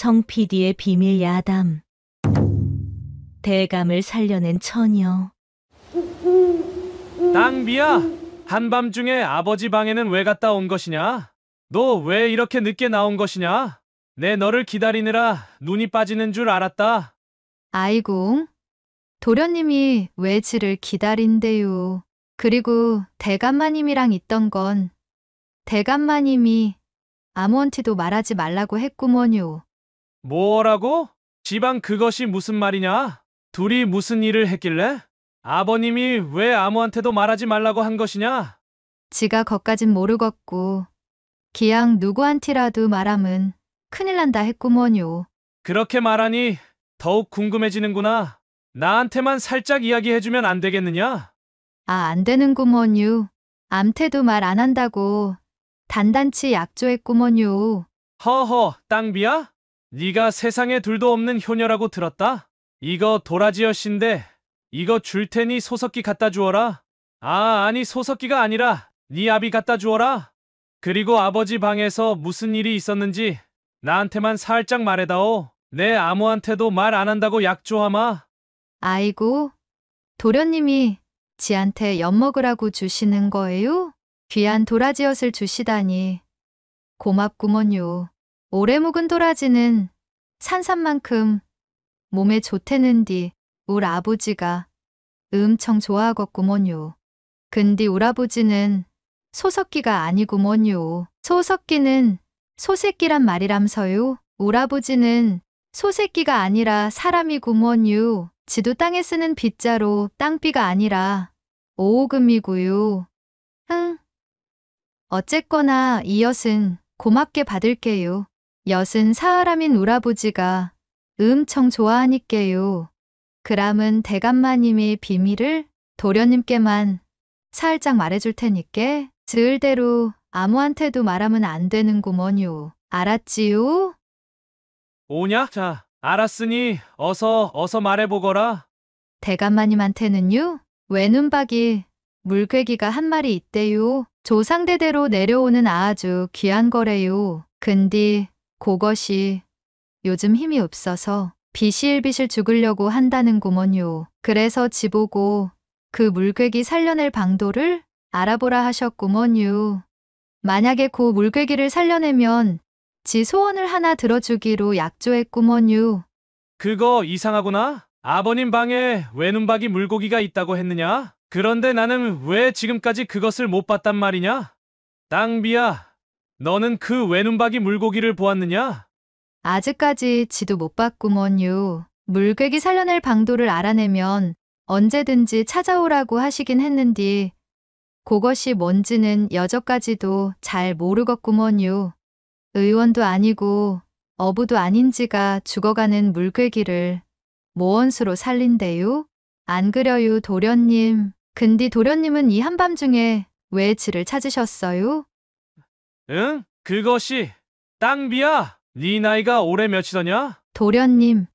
정 PD의 비밀 야담. 대감을 살려낸 처녀. 땅비야, 한밤중에 아버지 방에는 왜 갔다 온 것이냐? 너 왜 이렇게 늦게 나온 것이냐? 내 너를 기다리느라 눈이 빠지는 줄 알았다. 아이고, 도련님이 왜 지를 기다린대요. 그리고 대감마님이랑 있던 건 대감마님이 아무한테도 말하지 말라고 했구먼요. 뭐라고? 지방 그것이 무슨 말이냐? 둘이 무슨 일을 했길래? 아버님이 왜 아무한테도 말하지 말라고 한 것이냐? 지가 거까진 모르겠고 기양 누구한테라도 말함은 큰일 난다 했구먼요. 그렇게 말하니 더욱 궁금해지는구나. 나한테만 살짝 이야기해주면 안 되겠느냐? 아, 안 되는구먼요. 암태도 말 안 한다고 단단치 약조했구먼요. 허허, 땅비야? 네가 세상에 둘도 없는 효녀라고 들었다? 이거 도라지엿인데 이거 줄 테니 소석기 갖다 주어라. 아니 소석기가 아니라 네 아비 갖다 주어라. 그리고 아버지 방에서 무슨 일이 있었는지 나한테만 살짝 말해다오. 내 아무한테도 말 안 한다고 약조하마. 아이고, 도련님이 지한테 엿먹으라고 주시는 거예요? 귀한 도라지엿을 주시다니 고맙구먼요. 오래 묵은 도라지는 산삼만큼 몸에 좋대는디 울 아버지가 엄청 좋아하겠구먼요. 근디 울 아버지는 소석기가 아니구먼요. 소석기는 소새끼란 말이람서요. 울 아버지는 소새끼가 아니라 사람이구먼요. 지도 땅에 쓰는 빗자로 땅비가 아니라 오오금이고요. 어쨌거나 이 엿은 고맙게 받을게요. 엿은 사람인 울아버지가 엄청 좋아하니께요. 그람은 대감마님의 비밀을 도련님께만 살짝 말해줄 테니께 지을대로 아무한테도 말하면 안 되는구먼요. 알았지요? 오냐? 자, 알았으니 어서 말해보거라. 대감마님한테는요, 외눈박이 물괴기가 한 마리 있대요. 조상대대로 내려오는 아주 귀한 거래요. 근데 그것이 요즘 힘이 없어서 비실비실 죽으려고 한다는구먼요. 그래서 지보고 그 물괴기 살려낼 방도를 알아보라 하셨구먼요. 만약에 그 물괴기를 살려내면 지 소원을 하나 들어주기로 약조했구먼요. 그거 이상하구나. 아버님 방에 외눈박이 물고기가 있다고 했느냐? 그런데 나는 왜 지금까지 그것을 못 봤단 말이냐? 땅비야, 너는 그 외눈박이 물고기를 보았느냐? 아직까지 지도 못 봤구먼요. 물괴기 살려낼 방도를 알아내면 언제든지 찾아오라고 하시긴 했는디 그것이 뭔지는 여저까지도 잘 모르겠구먼요. 의원도 아니고 어부도 아닌 지가 죽어가는 물괴기를 모원수로 살린대요? 안 그려요, 도련님. 근디 도련님은 이 한밤중에 왜 지를 찾으셨어요? 응? 그것이 땅비야. 네 나이가 올해 몇이더냐? 도련님,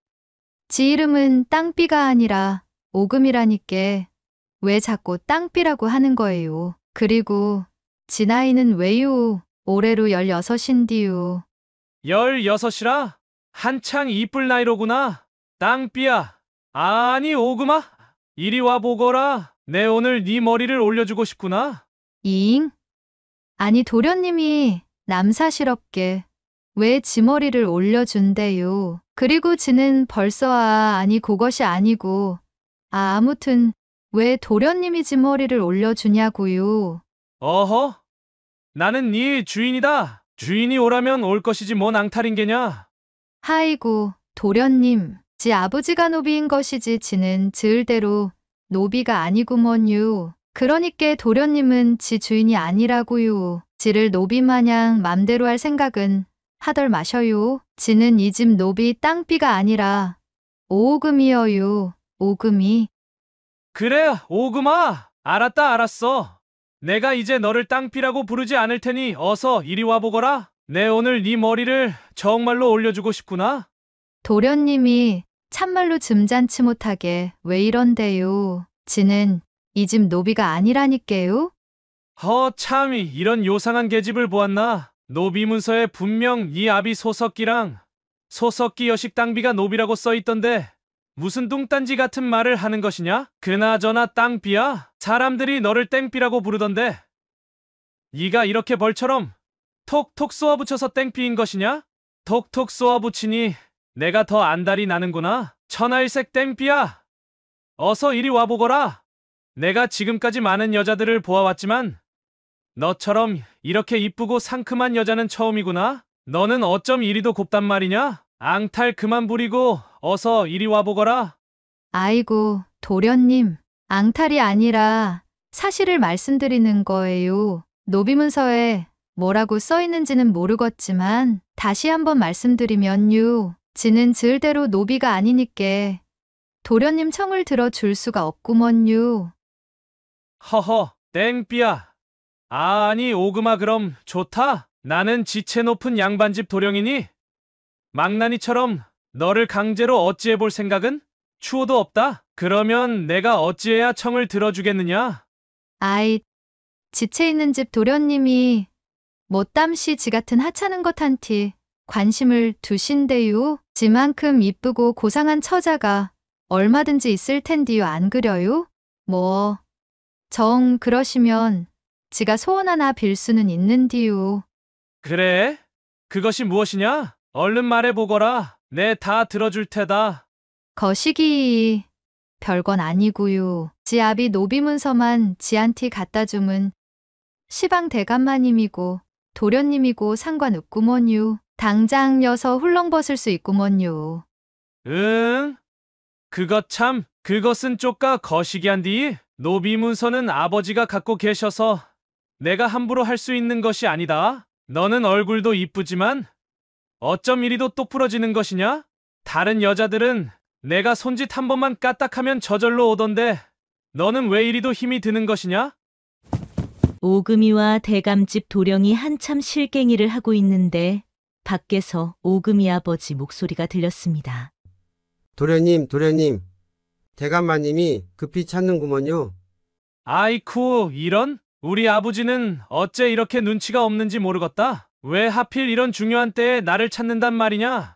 지 이름은 땅비가 아니라 오금이라니께 왜 자꾸 땅비라고 하는 거예요. 그리고 지 나이는 왜요? 올해로 16인디요. 16이라? 한창 이쁠 나이로구나. 땅비야. 아니 오금아, 이리 와 보거라. 내 오늘 네 머리를 올려주고 싶구나. 이잉? 아니 도련님이 남사시럽게 왜 지 머리를 올려준대요. 그리고 지는 벌써 아니 그것이 아니고 아무튼 왜 도련님이 지 머리를 올려주냐고요. 어허? 나는 네 주인이다. 주인이 오라면 올 것이지 뭔 앙탈인게냐? 하이고 도련님, 지 아버지가 노비인 것이지 지는 지을대로 노비가 아니구먼요. 그러니께 도련님은 지 주인이 아니라고요. 지를 노비 마냥 맘대로 할 생각은 하덜 마셔요. 지는 이 집 노비 땅비가 아니라 오금이여요. 오금이. 그래, 오금아. 알았어. 내가 이제 너를 땅비라고 부르지 않을 테니 어서 이리 와 보거라. 내 오늘 네 머리를 정말로 올려주고 싶구나. 도련님이 참말로 즘잔치 못하게 왜 이런데요. 지는 이 집 노비가 아니라니께요. 참이 이런 요상한 계집을 보았나? 노비 문서에 분명 네 아비 소석기랑 소석기 여식 땅비가 노비라고 써있던데 무슨 뚱딴지 같은 말을 하는 것이냐? 그나저나 땅비야? 사람들이 너를 땡비라고 부르던데 네가 이렇게 벌처럼 톡톡 쏘아붙여서 땡비인 것이냐? 톡톡 쏘아붙이니 내가 더 안달이 나는구나. 천하일색 땡비야. 어서 이리 와보거라. 내가 지금까지 많은 여자들을 보아왔지만 너처럼 이렇게 이쁘고 상큼한 여자는 처음이구나. 너는 어쩜 이리도 곱단 말이냐? 앙탈 그만 부리고 어서 이리 와보거라. 아이고, 도련님. 앙탈이 아니라 사실을 말씀드리는 거예요. 노비문서에 뭐라고 써 있는지는 모르겠지만 다시 한번 말씀드리면요. 지는 즈을대로 노비가 아니니께 도련님 청을 들어줄 수가 없구먼요. 허허, 땡삐야. 아니 오금아 그럼 좋다. 나는 지체 높은 양반집 도령이니 망나니처럼 너를 강제로 어찌해 볼 생각은 추호도 없다. 그러면 내가 어찌해야 청을 들어주겠느냐? 아이, 지체 있는 집 도련님이 못담시 지 같은 하찮은 것 한티 관심을 두신대요. 지만큼 이쁘고 고상한 처자가 얼마든지 있을 텐디요. 안 그려요? 뭐, 정 그러시면 지가 소원 하나 빌 수는 있는디요. 그래? 그것이 무엇이냐? 얼른 말해보거라. 내 다 들어줄 테다. 거시기 별건 아니고요. 지 아비 노비문서만 지한티 갖다 주면 시방 대감마님이고 도련님이고 상관없구먼요. 당장 여서 훌렁 벗을 수 있구먼요. 응? 그것은 쪼까 거시기한디. 노비문서는 아버지가 갖고 계셔서 내가 함부로 할 수 있는 것이 아니다. 너는 얼굴도 이쁘지만 어쩜 이리도 똑부러지는 것이냐? 다른 여자들은 내가 손짓 한 번만 까딱하면 저절로 오던데 너는 왜 이리도 힘이 드는 것이냐? 오금이와 대감집 도령이 한참 실갱이를 하고 있는데 밖에서 오금이 아버지 목소리가 들렸습니다. 도련님, 대감마님이 급히 찾는구먼요. 아이쿠, 이런? 우리 아버지는 어째 이렇게 눈치가 없는지 모르겠다. 왜 하필 이런 중요한 때에 나를 찾는단 말이냐?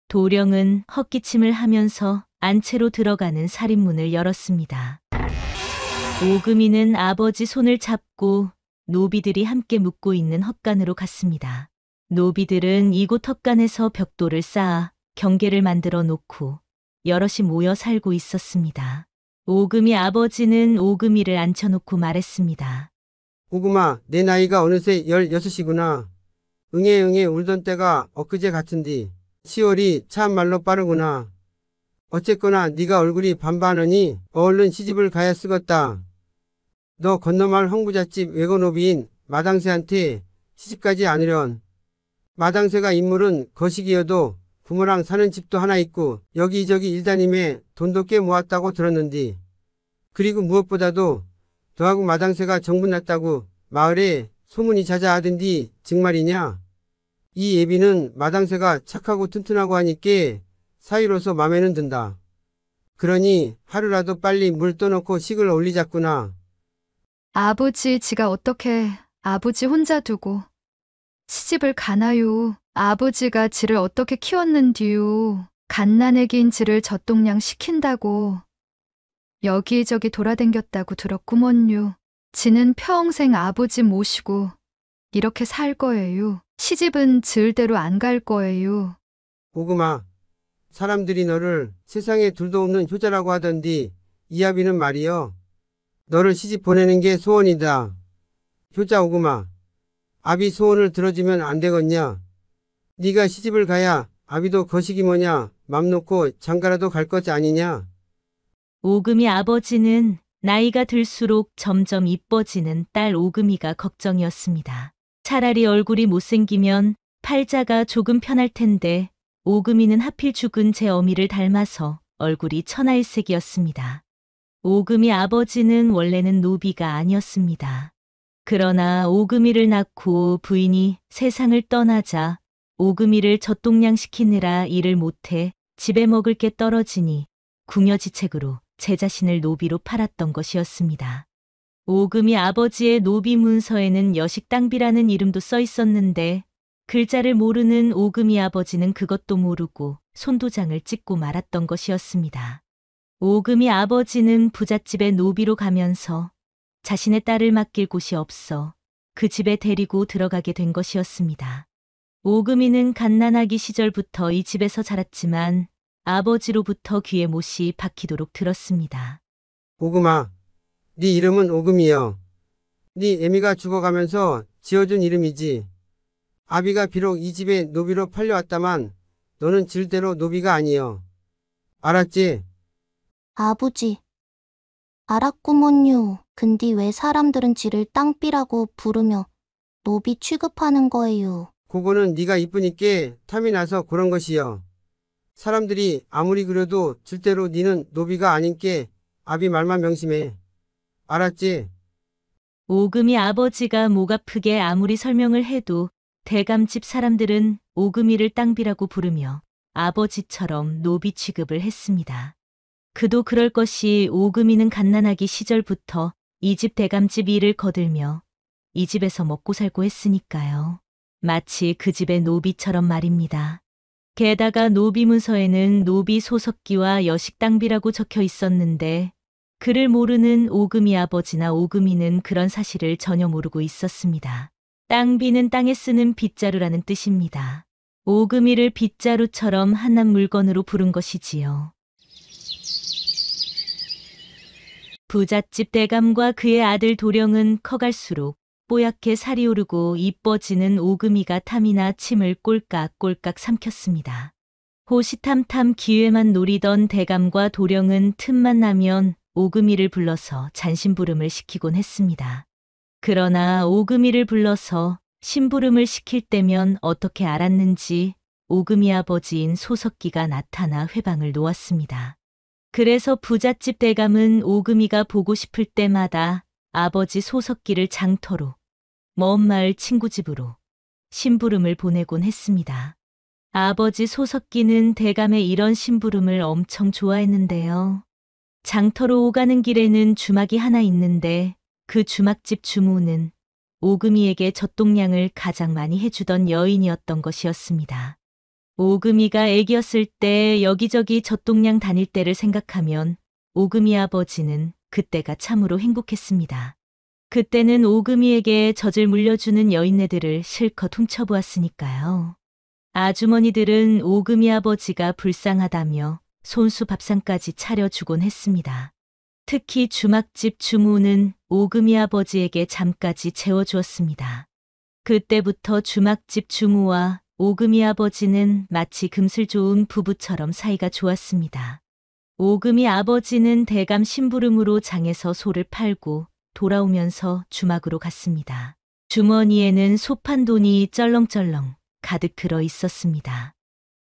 도령은 헛기침을 하면서 안채로 들어가는 살인문을 열었습니다. 오금이는 아버지 손을 잡고 노비들이 함께 묵고 있는 헛간으로 갔습니다. 노비들은 이곳 헛간에서 벽돌을 쌓아 경계를 만들어 놓고 여럿이 모여 살고 있었습니다. 오금이 아버지는 오금이를 앉혀놓고 말했습니다. 오금아, 내 나이가 어느새 16이구나. 응애 울던 때가 엊그제 같은디. 10월이 참말로 빠르구나. 어쨌거나 네가 얼굴이 반반하니 얼른 시집을 가야 쓰겄다. 너 건너마을 황부잣집 외거노비인 마당새한테 시집가지 않으련. 마당새가 인물은 거식이어도 부모랑 사는 집도 하나 있고 여기저기 일다님에 돈도 꽤 모았다고 들었는디. 그리고 무엇보다도 너하고 마당새가 정분났다고 마을에 소문이 자자하던디 정말이냐? 이 예비는 마당새가 착하고 튼튼하고 하니께 사이로서 맘에는 든다. 그러니 하루라도 빨리 물 떠놓고 식을 올리자꾸나. 아버지, 지가 어떻게 아버지 혼자 두고 시집을 가나요? 아버지가 지를 어떻게 키웠는디요? 갓난애기인 지를 젖동량 시킨다고 여기저기 돌아댕겼다고 들었구먼요. 지는 평생 아버지 모시고 이렇게 살 거예요. 시집은 즈을대로 안 갈 거예요. 오금아, 사람들이 너를 세상에 둘도 없는 효자라고 하던디 이아비는 말이여. 너를 시집 보내는 게 소원이다. 효자 오금아, 아비 소원을 들어주면 안 되겠냐? 네가 시집을 가야 아비도 거시기 뭐냐 맘 놓고 장가라도 갈 것 아니냐? 오금이 아버지는 나이가 들수록 점점 이뻐지는 딸 오금이가 걱정이었습니다. 차라리 얼굴이 못생기면 팔자가 조금 편할 텐데 오금이는 하필 죽은 제 어미를 닮아서 얼굴이 천하일색이었습니다. 오금이 아버지는 원래는 노비가 아니었습니다. 그러나 오금이를 낳고 부인이 세상을 떠나자 오금이를 젖동량시키느라 일을 못해 집에 먹을 게 떨어지니 궁여지책으로 제 자신을 노비로 팔았던 것이었습니다. 오금이 아버지의 노비 문서에는 여식당비라는 이름도 써 있었는데 글자를 모르는 오금이 아버지는 그것도 모르고 손도장을 찍고 말았던 것이었습니다. 오금이 아버지는 부잣집의 노비로 가면서 자신의 딸을 맡길 곳이 없어 그 집에 데리고 들어가게 된 것이었습니다. 오금이는 갓난아기 시절부터 이 집에서 자랐지만 아버지로부터 귀에 못이 박히도록 들었습니다. 오금아, 네 이름은 오금이여. 네 애미가 죽어가면서 지어준 이름이지. 아비가 비록 이 집에 노비로 팔려왔다만 너는 절대로 노비가 아니여. 알았지? 아버지, 알았구먼요. 근데 왜 사람들은 지를 땅비라고 부르며 노비 취급하는 거예요? 그거는 네가 이쁘니께 탐이 나서 그런 것이여. 사람들이 아무리 그래도 절대로 네는 노비가 아닌께 아비 말만 명심해. 알았지? 오금이 아버지가 목 아프게 아무리 설명을 해도 대감집 사람들은 오금이를 땅비라고 부르며 아버지처럼 노비 취급을 했습니다. 그도 그럴 것이 오금이는 갓난아기 시절부터 이 집 대감집 일을 거들며 이 집에서 먹고 살고 했으니까요. 마치 그 집의 노비처럼 말입니다. 게다가 노비 문서에는 노비 소석기와 여식 땅비라고 적혀 있었는데 그를 모르는 오금이 아버지나 오금이는 그런 사실을 전혀 모르고 있었습니다. 땅비는 땅에 쓰는 빗자루라는 뜻입니다. 오금이를 빗자루처럼 한낱 물건으로 부른 것이지요. 부잣집 대감과 그의 아들 도령은 커갈수록 뽀얗게 살이 오르고 이뻐지는 오금이가 탐이나 침을 꼴깍꼴깍 삼켰습니다. 호시탐탐 기회만 노리던 대감과 도령은 틈만 나면 오금이를 불러서 잔심부름을 시키곤 했습니다. 그러나 오금이를 불러서 심부름을 시킬 때면 어떻게 알았는지 오금이 아버지인 소석기가 나타나 회방을 놓았습니다. 그래서 부잣집 대감은 오금이가 보고 싶을 때마다 아버지 소석기를 장터로 먼 마을 친구 집으로 심부름을 보내곤 했습니다. 아버지 소석기는 대감의 이런 심부름을 엄청 좋아했는데요. 장터로 오가는 길에는 주막이 하나 있는데 그 주막집 주모는 오금이에게 젖동량을 가장 많이 해주던 여인이었던 것이었습니다. 오금이가 애기였을 때 여기저기 젖동량 다닐 때를 생각하면 오금이 아버지는 그때가 참으로 행복했습니다. 그때는 오금이에게 젖을 물려주는 여인네들을 실컷 훔쳐보았으니까요. 아주머니들은 오금이 아버지가 불쌍하다며 손수 밥상까지 차려주곤 했습니다. 특히 주막집 주모는 오금이 아버지에게 잠까지 재워주었습니다. 그때부터 주막집 주모와 오금이 아버지는 마치 금슬 좋은 부부처럼 사이가 좋았습니다. 오금이 아버지는 대감 심부름으로 장에서 소를 팔고 돌아오면서 주막으로 갔습니다. 주머니에는 소판 돈이 쩔렁쩔렁 가득 들어 있었습니다.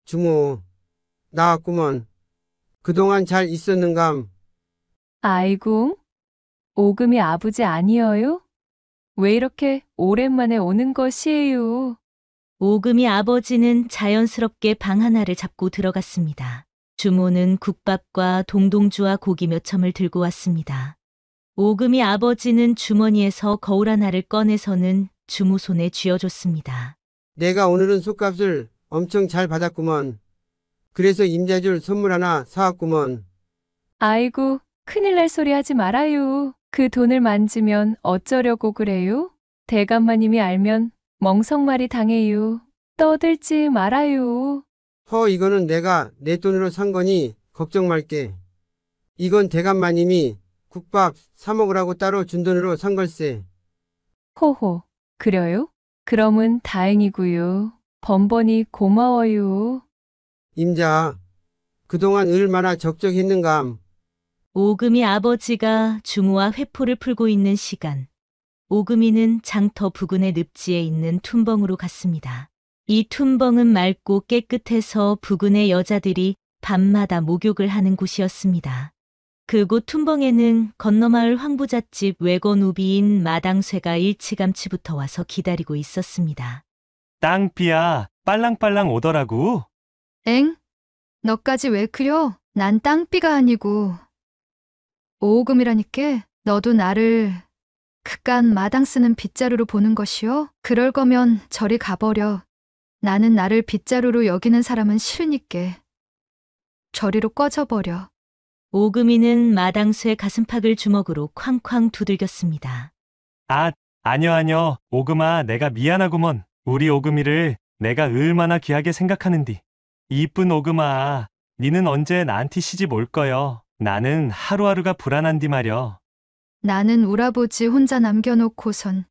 주모, 나왔구먼. 그동안 잘 있었는감? 아이고, 오금이 아버지 아니어요? 왜 이렇게 오랜만에 오는 것이에요? 오금이 아버지는 자연스럽게 방 하나를 잡고 들어갔습니다. 주모는 국밥과 동동주와 고기 몇 첨을 들고 왔습니다. 오금이 아버지는 주머니에서 거울 하나를 꺼내서는 주모 손에 쥐어줬습니다. 내가 오늘은 솥값을 엄청 잘 받았구먼. 그래서 임자줄 선물 하나 사왔구먼. 아이고, 큰일 날 소리 하지 말아요. 그 돈을 만지면 어쩌려고 그래요? 대감마님이 알면 멍석말이 당해요. 떠들지 말아요. 이거는 내가 내 돈으로 산 거니 걱정 말게. 이건 대감마님이 국밥 사 먹으라고 따로 준 돈으로 산 걸세. 호호, 그래요? 그러면 다행이고요. 번번이 고마워요. 임자, 그동안 얼마나 적적했는감. 오금이 아버지가 주모와 회포를 풀고 있는 시간, 오금이는 장터 부근의 늪지에 있는 툰벙으로 갔습니다. 이 툰벙은 맑고 깨끗해서 부근의 여자들이 밤마다 목욕을 하는 곳이었습니다. 그곳 툰벙에는 건너마을 황부잣집 외거노비인 마당쇠가 일찌감치부터 와서 기다리고 있었습니다. 땅비야, 빨랑빨랑 오더라고. 엥? 너까지 왜 그려? 난 땅비가 아니고 오금이라니께. 너도 나를 그깟 마당 쓰는 빗자루로 보는 것이요? 그럴 거면 저리 가버려. 나는 나를 빗자루로 여기는 사람은 싫으니께 저리로 꺼져버려. 오금이는 마당쇠 가슴팍을 주먹으로 쾅쾅 두들겼습니다. 아, 아뇨. 오금아, 내가 미안하구먼. 우리 오금이를 내가 얼마나 귀하게 생각하는디. 이쁜 오금아, 니는 언제 나한테 시집 올 거여? 나는 하루하루가 불안한디 말여. 나는 우라버지 혼자 남겨놓고선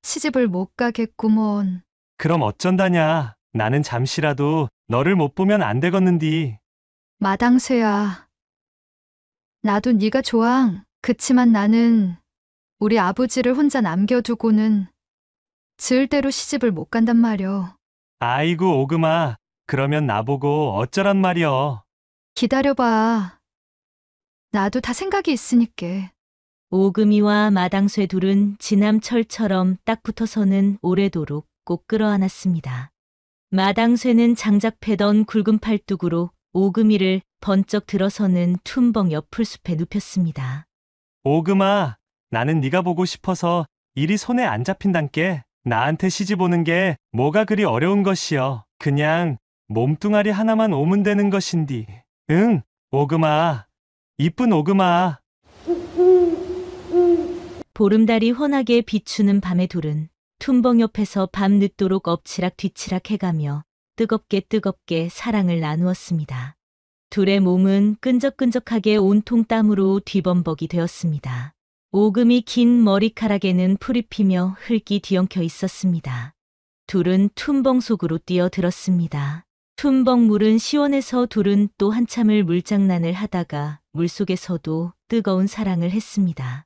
시집을 못 가겠구먼. 그럼 어쩐다냐. 나는 잠시라도 너를 못 보면 안 되겠는디. 마당쇠야. 나도 네가 좋아. 그치만 나는 우리 아버지를 혼자 남겨두고는 즈을대로 시집을 못 간단 말여. 아이고, 오금아. 그러면 나보고 어쩌란 말이여. 기다려봐. 나도 다 생각이 있으니께. 오금이와 마당쇠 둘은 지남철처럼 딱 붙어서는 오래도록 꼭 끌어안았습니다. 마당쇠는 장작 패던 굵은 팔뚝으로 오금이를 번쩍 들어서는 툰벙 옆풀 숲에 눕혔습니다. 오금아, 나는 네가 보고 싶어서 일이 손에 안 잡힌단께. 나한테 시집 오는 게 뭐가 그리 어려운 것이여. 그냥 몸뚱아리 하나만 오면 되는 것인디. 응, 오금아. 이쁜 오금아. 보름달이 환하게 비추는 밤의 둘은 툰벙 옆에서 밤늦도록 엎치락 뒤치락 해가며 뜨겁게 사랑을 나누었습니다. 둘의 몸은 끈적끈적하게 온통 땀으로 뒤범벅이 되었습니다. 오금이 긴 머리카락에는 풀이 피며 흙이 뒤엉켜 있었습니다. 둘은 툰벙 속으로 뛰어들었습니다. 툰벙 물은 시원해서 둘은 또 한참을 물장난을 하다가 물속에서도 뜨거운 사랑을 했습니다.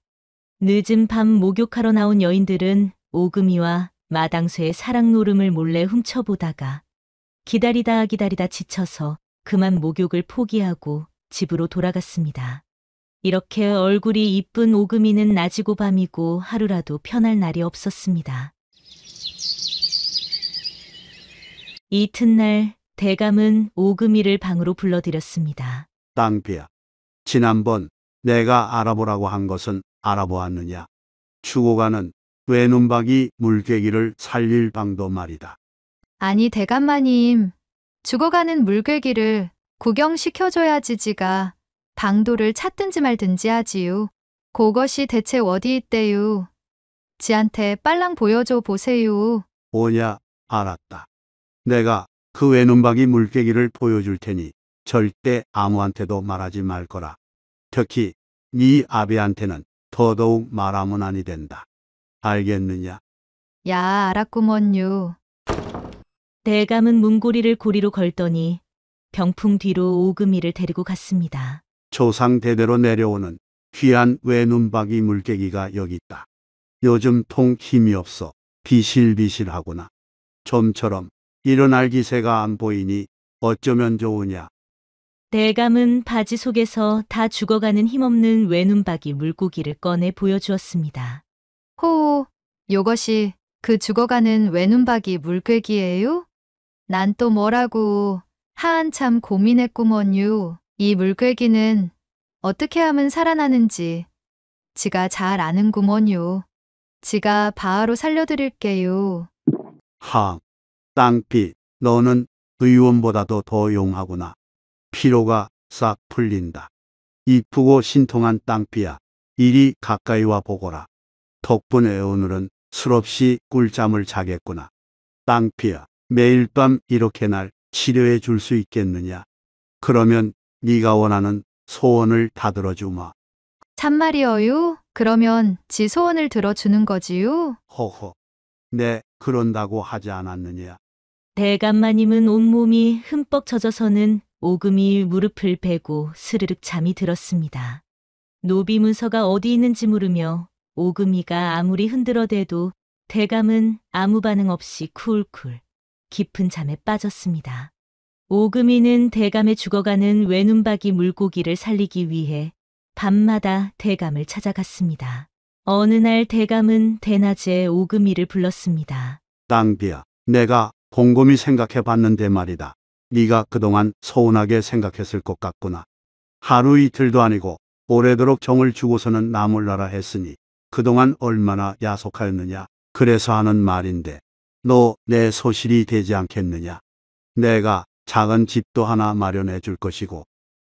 늦은 밤 목욕하러 나온 여인들은 오금이와 마당쇠의 사랑 노름을 몰래 훔쳐보다가 기다리다 지쳐서 그만 목욕을 포기하고 집으로 돌아갔습니다. 이렇게 얼굴이 이쁜 오금이는 낮이고 밤이고 하루라도 편할 날이 없었습니다. 이튿날 대감은 오금이를 방으로 불러들였습니다. 땅비야, 지난번 내가 알아보라고 한 것은 알아보았느냐? 죽어가는 외눈박이 물개기를 살릴 방도 말이다. 아니 대감마님, 죽어가는 물괴기를 구경시켜줘야지 지가 방도를 찾든지 말든지 하지요. 그것이 대체 어디 있대요. 지한테 빨랑 보여줘 보세요. 오냐, 알았다. 내가 그 외눈박이 물개기를 보여줄 테니 절대 아무한테도 말하지 말 거라. 특히 네 아비한테는 더더욱 말하면 아니 된다. 알겠느냐? 야, 알았구먼요. 대감은 문고리를 고리로 걸더니 병풍 뒤로 오금이를 데리고 갔습니다. 조상 대대로 내려오는 귀한 외눈박이 물개기가 여기 있다. 요즘 통 힘이 없어 비실비실하구나. 좀처럼 일어날 기세가 안 보이니 어쩌면 좋으냐. 대감은 바지 속에서 다 죽어가는 힘없는 외눈박이 물고기를 꺼내 보여주었습니다. 호, 요것이 그 죽어가는 외눈박이 물괴기예요? 난 또 뭐라고 한참 고민했구먼요. 이 물괴기는 어떻게 하면 살아나는지 지가 잘 아는구먼요. 지가 바로 살려드릴게요. 하, 땅비, 너는 의원보다도 더 용하구나. 피로가 싹 풀린다. 이쁘고 신통한 땅비야, 이리 가까이 와 보거라. 덕분에 오늘은 술없이 꿀잠을 자겠구나. 땅비야, 매일 밤 이렇게 날 치료해 줄 수 있겠느냐? 그러면 네가 원하는 소원을 다 들어주마. 참말이어요? 그러면 지 소원을 들어주는 거지요? 허허, 네, 그런다고 하지 않았느냐? 대감마님은 온몸이 흠뻑 젖어서는 오금이 무릎을 베고 스르륵 잠이 들었습니다. 노비 문서가 어디 있는지 물으며 오금이가 아무리 흔들어대도 대감은 아무 반응 없이 쿨쿨 깊은 잠에 빠졌습니다. 오금이는 대감의 죽어가는 외눈박이 물고기를 살리기 위해 밤마다 대감을 찾아갔습니다. 어느 날 대감은 대낮에 오금이를 불렀습니다. 땅비야, 내가 곰곰이 생각해 봤는데 말이다. 네가 그동안 서운하게 생각했을 것 같구나. 하루 이틀도 아니고 오래도록 정을 주고서는 나몰라라 했으니 그동안 얼마나 야속하였느냐. 그래서 하는 말인데 너 내 소실이 되지 않겠느냐? 내가 작은 집도 하나 마련해 줄 것이고,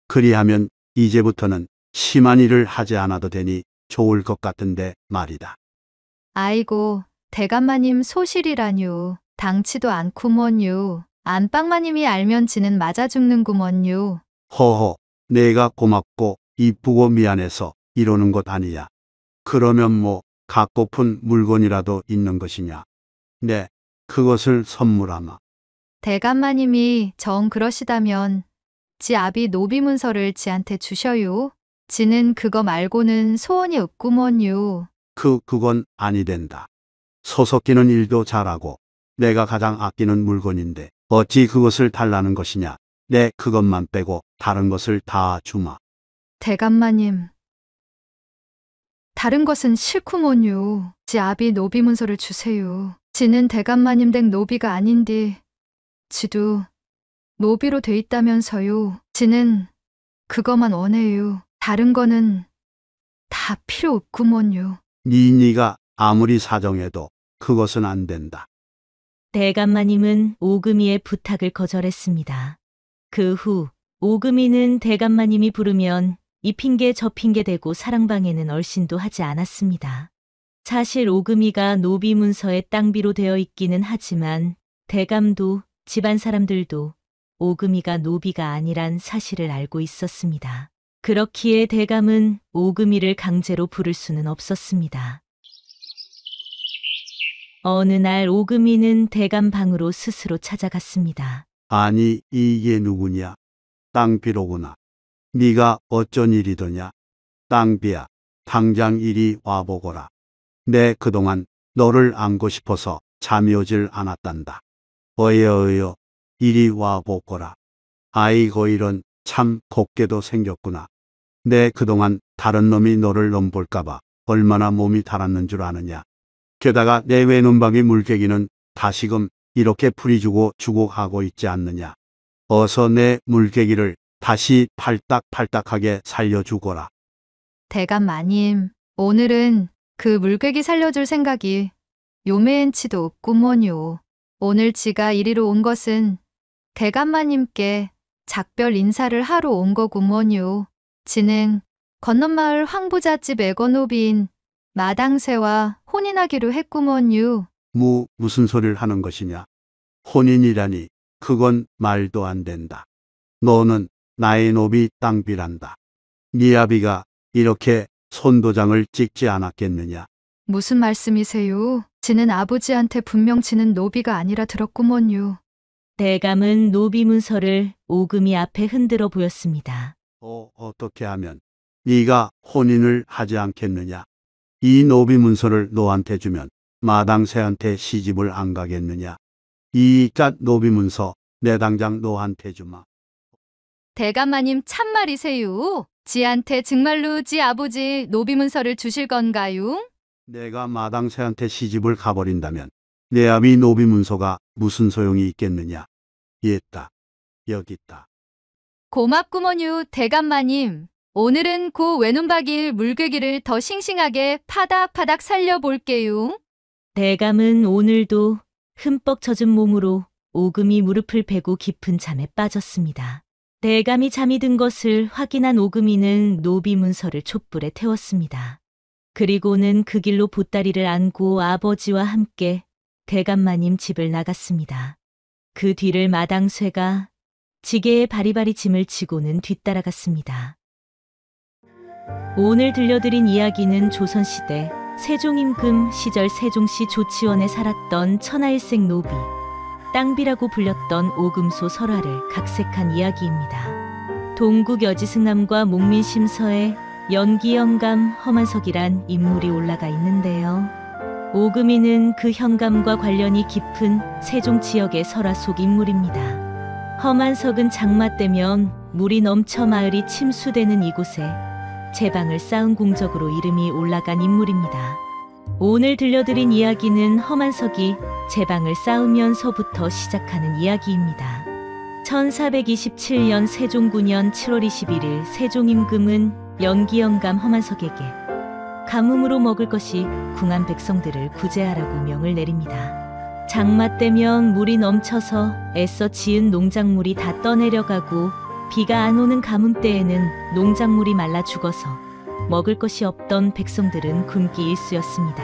그리하면 이제부터는 심한 일을 하지 않아도 되니 좋을 것 같은데 말이다. 아이고, 대감마님 소실이라뇨. 당치도 않구먼요. 안방마님이 알면 지는 맞아 죽는구먼요. 허허, 내가 고맙고 이쁘고 미안해서 이러는 것 아니야. 그러면 뭐 갖고픈 물건이라도 있는 것이냐? 네, 그것을 선물하마. 대감마님이 정 그러시다면 지 아비 노비 문서를 지한테 주셔요. 지는 그거 말고는 소원이 없구먼요. 그건 아니 된다. 소속기는 일도 잘하고 내가 가장 아끼는 물건인데 어찌 그것을 달라는 것이냐? 내 그것만 빼고 다른 것을 다 주마. 대감마님, 다른 것은 싫구먼요. 지 아비 노비 문서를 주세요. 지는 대감마님 댁 노비가 아닌디 지도 노비로 돼 있다면서요. 지는 그거만 원해요. 다른 거는 다 필요 없구먼요. 네가 아무리 사정해도 그것은 안 된다. 대감마님은 오금이의 부탁을 거절했습니다. 그 후 오금이는 대감마님이 부르면 이 핑계 저 핑계 대고 사랑방에는 얼씬도 하지 않았습니다. 사실 오금이가 노비 문서에 땅비로 되어 있기는 하지만 대감도 집안 사람들도 오금이가 노비가 아니란 사실을 알고 있었습니다. 그렇기에 대감은 오금이를 강제로 부를 수는 없었습니다. 어느 날 오금이는 대감 방으로 스스로 찾아갔습니다. 아니 이게 누구냐? 땅비로구나. 네가 어쩐 일이더냐? 땅비야, 당장 이리 와보거라. 내 그동안 너를 안고 싶어서 잠이 오질 않았단다. 어여 이리 와보거라. 아이고 이런 참 곱게도 생겼구나. 내 그동안 다른 놈이 너를 넘볼까봐 얼마나 몸이 달았는 줄 아느냐. 게다가 내 외눈박이 물개기는 다시금 이렇게 풀이주고 주고하고 있지 않느냐. 어서 내 물개기를 다시 팔딱팔딱하게 살려주거라. 대감마님, 오늘은 그 물개기 살려줄 생각이 요매엔치도 없구먼요. 오늘 지가 이리로 온 것은 대감마님께 작별 인사를 하러 온 거구먼요. 지는 건넌마을 황부잣집 애거노비인 마당새와 혼인하기로 했구먼요. 무슨 소리를 하는 것이냐? 혼인이라니 그건 말도 안 된다. 너는 나의 노비 땅비란다. 네 아비가 이렇게 손도장을 찍지 않았겠느냐? 무슨 말씀이세요? 지는 아버지한테 분명 지는 노비가 아니라 들었구먼요. 대감은 노비 문서를 오금이 앞에 흔들어 보였습니다. 어떻게 하면 네가 혼인을 하지 않겠느냐? 이 노비 문서를 너한테 주면 마당새한테 시집을 안 가겠느냐? 이깟 노비 문서 내 당장 너한테 주마. 대감마님 참말이세요? 지한테 정말로 지 아버지 노비 문서를 주실 건가요? 내가 마당새한테 시집을 가버린다면 내 아비 노비 문서가 무슨 소용이 있겠느냐? 있다. 여기 있다. 고맙구먼요, 대감마님. 오늘은 고 외눈박이일 물개기를 더 싱싱하게 파닥파닥 살려볼게요. 대감은 오늘도 흠뻑 젖은 몸으로 오금이 무릎을 베고 깊은 잠에 빠졌습니다. 대감이 잠이 든 것을 확인한 오금이는 노비 문서를 촛불에 태웠습니다. 그리고는 그 길로 보따리를 안고 아버지와 함께 대감마님 집을 나갔습니다. 그 뒤를 마당쇠가 지게에 바리바리 짐을 지고는 뒤따라갔습니다. 오늘 들려드린 이야기는 조선시대 세종임금 시절 세종시 조치원에 살았던 천하일생 노비, 땅비라고 불렸던 오금소 설화를 각색한 이야기입니다. 동국 여지승남과 목민심서에 연기영감 허만석이란 인물이 올라가 있는데요. 오금이는 그 현감과 관련이 깊은 세종 지역의 설화 속 인물입니다. 허만석은 장마 때면 물이 넘쳐 마을이 침수되는 이곳에 제방을 쌓은 공적으로 이름이 올라간 인물입니다. 오늘 들려드린 이야기는 허만석이 제방을 쌓으면서부터 시작하는 이야기입니다. 1427년 세종 9년 7월 21일 세종임금은 연기영감 허만석에게 가뭄으로 먹을 것이 궁한 백성들을 구제하라고 명을 내립니다. 장마 때면 물이 넘쳐서 애써 지은 농작물이 다 떠내려가고 비가 안 오는 가뭄 때에는 농작물이 말라 죽어서 먹을 것이 없던 백성들은 굶기 일쑤였습니다.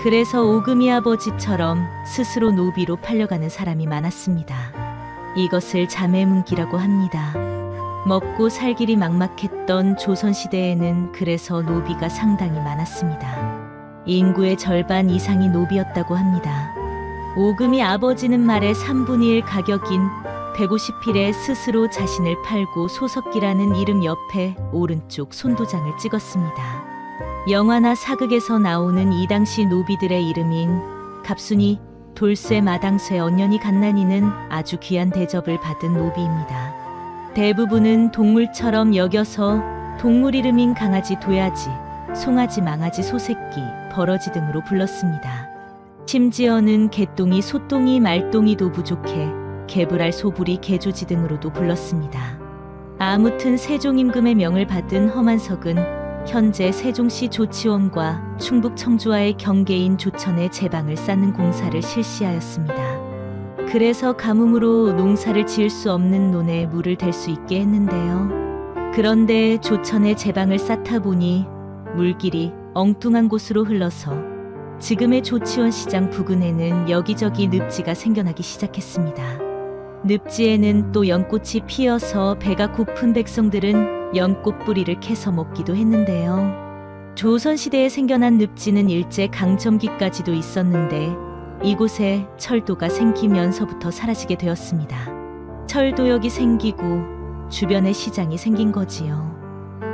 그래서 오금이 아버지처럼 스스로 노비로 팔려가는 사람이 많았습니다. 이것을 자매문기라고 합니다. 먹고 살 길이 막막했던 조선시대에는 그래서 노비가 상당히 많았습니다. 인구의 절반 이상이 노비였다고 합니다. 오금이 아버지는 말의 3분의 1 가격인 150필에 스스로 자신을 팔고 소석기라는 이름 옆에 오른쪽 손도장을 찍었습니다. 영화나 사극에서 나오는 이 당시 노비들의 이름인 갑순이, 돌쇠, 마당쇠, 언년이, 갓난이는 아주 귀한 대접을 받은 노비입니다. 대부분은 동물처럼 여겨서 동물 이름인 강아지, 도야지, 송아지, 망아지, 소새끼, 버러지 등으로 불렀습니다. 심지어는 개똥이, 소똥이, 말똥이도 부족해 개불알, 소불이, 개조지 등으로도 불렀습니다. 아무튼 세종임금의 명을 받은 허만석은 현재 세종시 조치원과 충북 청주와의 경계인 조천에 제방을 쌓는 공사를 실시하였습니다. 그래서 가뭄으로 농사를 지을 수 없는 논에 물을 댈 수 있게 했는데요. 그런데 조천에 제방을 쌓다 보니 물길이 엉뚱한 곳으로 흘러서 지금의 조치원 시장 부근에는 여기저기 늪지가 생겨나기 시작했습니다. 늪지에는 또 연꽃이 피어서 배가 고픈 백성들은 연꽃 뿌리를 캐서 먹기도 했는데요. 조선시대에 생겨난 늪지는 일제 강점기까지도 있었는데 이곳에 철도가 생기면서부터 사라지게 되었습니다. 철도역이 생기고 주변에 시장이 생긴 거지요.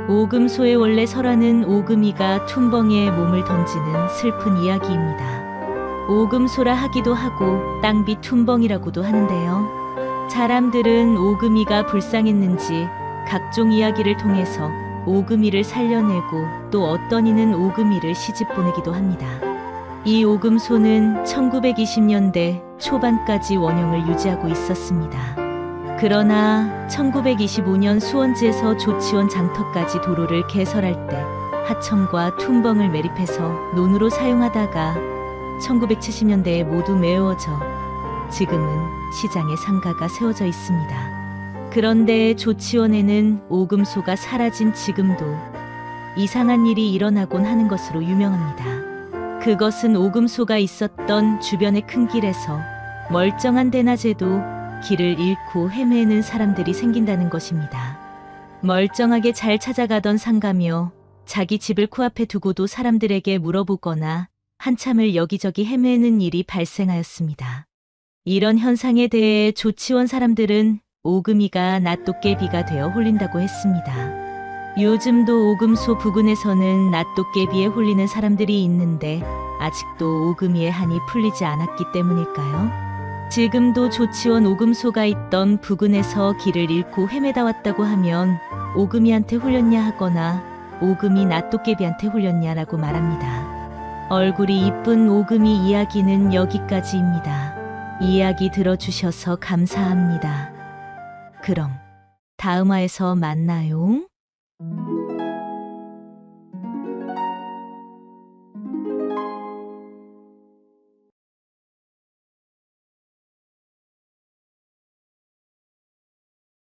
오금소의 원래 설화는 오금이가 툰벙이에 몸을 던지는 슬픈 이야기입니다. 오금소라 하기도 하고 땅비 툰벙이라고도 하는데요. 사람들은 오금이가 불쌍했는지 각종 이야기를 통해서 오금이를 살려내고 또 어떤 이는 오금이를 시집 보내기도 합니다. 이 오금소는 1920년대 초반까지 원형을 유지하고 있었습니다. 그러나 1925년 수원지에서 조치원 장터까지 도로를 개설할 때 하청과 툰벙을 매립해서 논으로 사용하다가 1970년대에 모두 메워져 지금은 시장에 상가가 세워져 있습니다. 그런데 조치원에는 오금소가 사라진 지금도 이상한 일이 일어나곤 하는 것으로 유명합니다. 그것은 오금소가 있었던 주변의 큰 길에서 멀쩡한 대낮에도 길을 잃고 헤매는 사람들이 생긴다는 것입니다. 멀쩡하게 잘 찾아가던 상가며 자기 집을 코앞에 두고도 사람들에게 물어보거나 한참을 여기저기 헤매는 일이 발생하였습니다. 이런 현상에 대해 조치원 사람들은 오금이가 낫도깨비가 되어 홀린다고 했습니다. 요즘도 오금소 부근에서는 낫도깨비에 홀리는 사람들이 있는데 아직도 오금이의 한이 풀리지 않았기 때문일까요? 지금도 조치원 오금소가 있던 부근에서 길을 잃고 헤매다 왔다고 하면 오금이한테 홀렸냐 하거나 오금이 낫도깨비한테 홀렸냐라고 말합니다. 얼굴이 이쁜 오금이 이야기는 여기까지입니다. 이야기 들어주셔서 감사합니다. 그럼 다음 화에서 만나요.